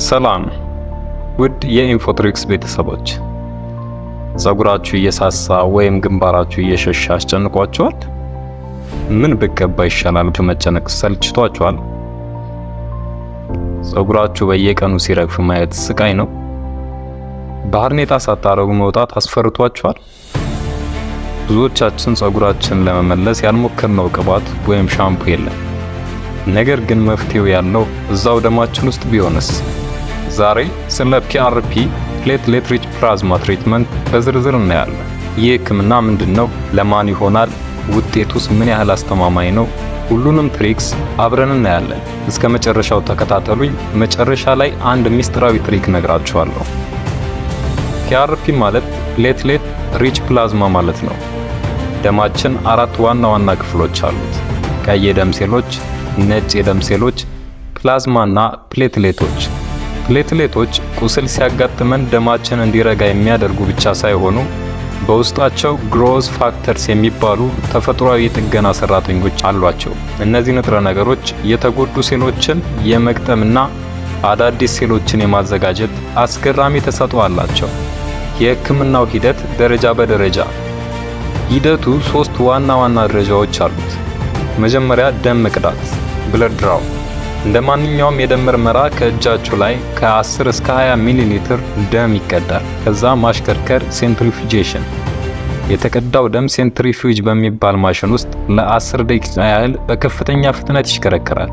ሰላም ውድ የኢንፎትሪክስ ቤተሰቦች፣ ጸጉራችሁ እየሳሳ ወይም ግንባራችሁ እየሸሻ አስጨንቋችኋል? ምን ብቀባ ይሻላል መጨነቅ ሰልችቷችኋል? ጸጉራችሁ በየቀኑ ሲረግፍ ማየት ስቃይ ነው? ባርኔጣ ሳታረጉ መውጣት አስፈርቷችኋል? ብዙዎቻችን ጸጉራችንን ለመመለስ ያልሞከርነው ቅባት ወይም ሻምፑ የለም። ነገር ግን መፍትሄው ያለው እዛው ደማችን ውስጥ ቢሆንስ? ዛሬ ስለ PRP ፕሌትሌት ሪች ፕላዝማ ትሪትመንት በዝርዝር እናያለን። ይህ ህክምና ምንድነው? ለማን ይሆናል? ውጤቱስ ምን ያህል አስተማማኝ ነው? ሁሉንም ትሪክስ አብረን እናያለን። እስከ መጨረሻው ተከታተሉኝ። መጨረሻ ላይ አንድ ሚስጥራዊ ትሪክ ነግራችኋለሁ። PRP ማለት ፕሌትሌት ሪች ፕላዝማ ማለት ነው። ደማችን 4 ዋና ዋና ክፍሎች አሉት። ቀይ የደም ሴሎች፣ ነጭ የደም ሴሎች፣ ፕላዝማና ፕሌትሌቶች። ፕሌትሌቶች ቁስል ሲያጋጥመን ደማችን እንዲረጋ የሚያደርጉ ብቻ ሳይሆኑ በውስጣቸው ግሮዝ ፋክተርስ የሚባሉ ተፈጥሯዊ የጥገና ሰራተኞች አሏቸው። እነዚህ ንጥረ ነገሮች የተጎዱ ሴሎችን የመግጠምና አዳዲስ ሴሎችን የማዘጋጀት አስገራሚ ተሰጥኦ አላቸው። የህክምናው ሂደት ደረጃ በደረጃ ሂደቱ 3 ዋና ዋና ደረጃዎች አሉት። መጀመሪያ ደም መቅዳት ብለድ ድራው። እንደ ማንኛውም የደም ምርመራ ከእጃችሁ ላይ ከ10 እስከ 20 ሚሊ ሊትር ደም ይቀዳል። ከዛ ማሽከርከር ሴንትሪፊዩጌሽን። የተቀዳው ደም ሴንትሪፊዩጅ በሚባል ማሽን ውስጥ ለ10 ደቂቃ ያህል በከፍተኛ ፍጥነት ይሽከረከራል።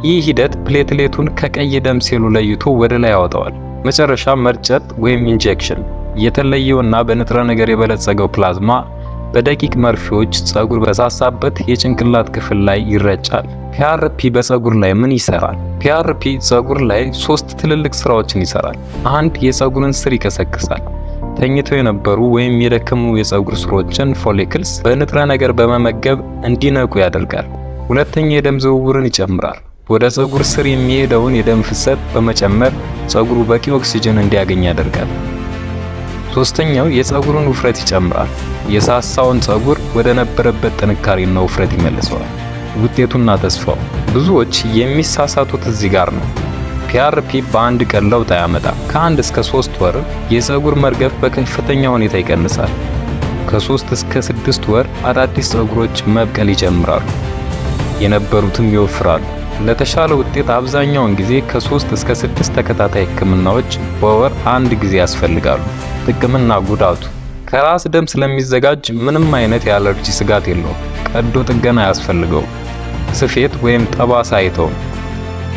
ይህ ሂደት ፕሌትሌቱን ከቀይ ደም ሴሉ ለይቶ ወደ ላይ ያወጣዋል። መጨረሻ መርጨት ወይም ኢንጀክሽን። የተለየውና በንጥረ ነገር የበለጸገው ፕላዝማ በደቂቅ መርፌዎች ጸጉር በሳሳበት የጭንቅላት ክፍል ላይ ይረጫል። PRP በጸጉር ላይ ምን ይሰራል? PRP ጸጉር ላይ 3 ትልልቅ ስራዎችን ይሰራል። 1. የጸጉርን ስር ይከሰክሳል። ተኝተው የነበሩ ወይም የደከሙ የጸጉር ስሮችን ፎሊክልስ በንጥረ ነገር በመመገብ እንዲነቁ ያደርጋል። 2. የደም ዝውውርን ይጨምራል። ወደ ጸጉር ስር የሚሄደውን የደም ፍሰት በመጨመር ጸጉሩ በቂ ኦክሲጅን እንዲያገኝ ያደርጋል። 3. የጸጉርን ውፍረት ይጨምራል። የሳሳውን ጸጉር ወደ ነበረበት ጥንካሬና ውፍረት ይመልሰዋል። ውጤቱና ተስፋው። ብዙዎች የሚሳሳቱት እዚህ ጋር ነው። PRP በአንድ ቀን ለውጥ አያመጣም። ከ1 እስከ 3 ወር የጸጉር መርገፍ በከፍተኛ ሁኔታ ይቀንሳል። ከ3 እስከ 6 ወር አዳዲስ ጸጉሮች መብቀል ይጀምራሉ፣ የነበሩትም ይወፍራሉ። ለተሻለ ውጤት አብዛኛውን ጊዜ ከ3 እስከ 6 ተከታታይ ህክምናዎች በወር 1 ጊዜ ያስፈልጋሉ። ጥቅምና ጉዳቱ። ከራስ ደም ስለሚዘጋጅ ምንም አይነት የአለርጂ ስጋት የለውም። ቀዶ ጥገና አያስፈልገውም። ስፌት ወይም ጠባሳ አይተውም።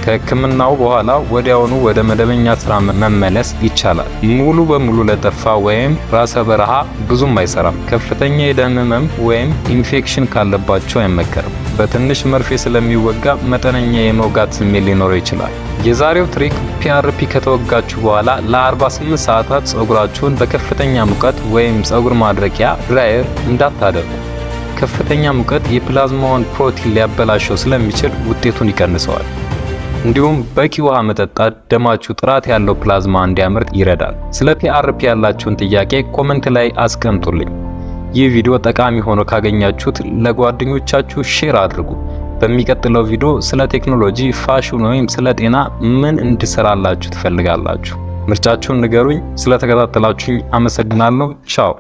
ከህክምናው በኋላ ወዲያውኑ ወደ መደበኛ ስራ መመለስ ይቻላል። ሙሉ በሙሉ ለጠፋ ወይም ራሰ በረሃ ብዙም አይሰራም። ከፍተኛ የደም ህመም ወይም ኢንፌክሽን ካለባቸው አይመከርም። በትንሽ መርፌ ስለሚወጋ መጠነኛ የመውጋት ስሜት ሊኖረው ይችላል። የዛሬው ትሪክ PRP ከተወጋችሁ በኋላ ለ48 ሰዓታት ጸጉራችሁን በከፍተኛ ሙቀት ወይም ጸጉር ማድረቂያ ድራየር እንዳታደርጉ። ከፍተኛ ሙቀት የፕላዝማውን ፕሮቲን ሊያበላሸው ስለሚችል ውጤቱን ይቀንሰዋል። እንዲሁም በቂ ውሃ መጠጣት ደማችሁ ጥራት ያለው ፕላዝማ እንዲያመርት ይረዳል። ስለ PRP ያላችሁን ጥያቄ ኮሜንት ላይ አስቀምጡልኝ። ይህ ቪዲዮ ጠቃሚ ሆኖ ካገኛችሁት ለጓደኞቻችሁ ሼር አድርጉ። በሚቀጥለው ቪዲዮ ስለ ቴክኖሎጂ፣ ፋሽን ወይም ስለ ጤና ምን እንድሰራላችሁ ትፈልጋላችሁ? ምርጫችሁን ንገሩኝ። ስለተከታተላችሁኝ አመሰግናለሁ። ቻው።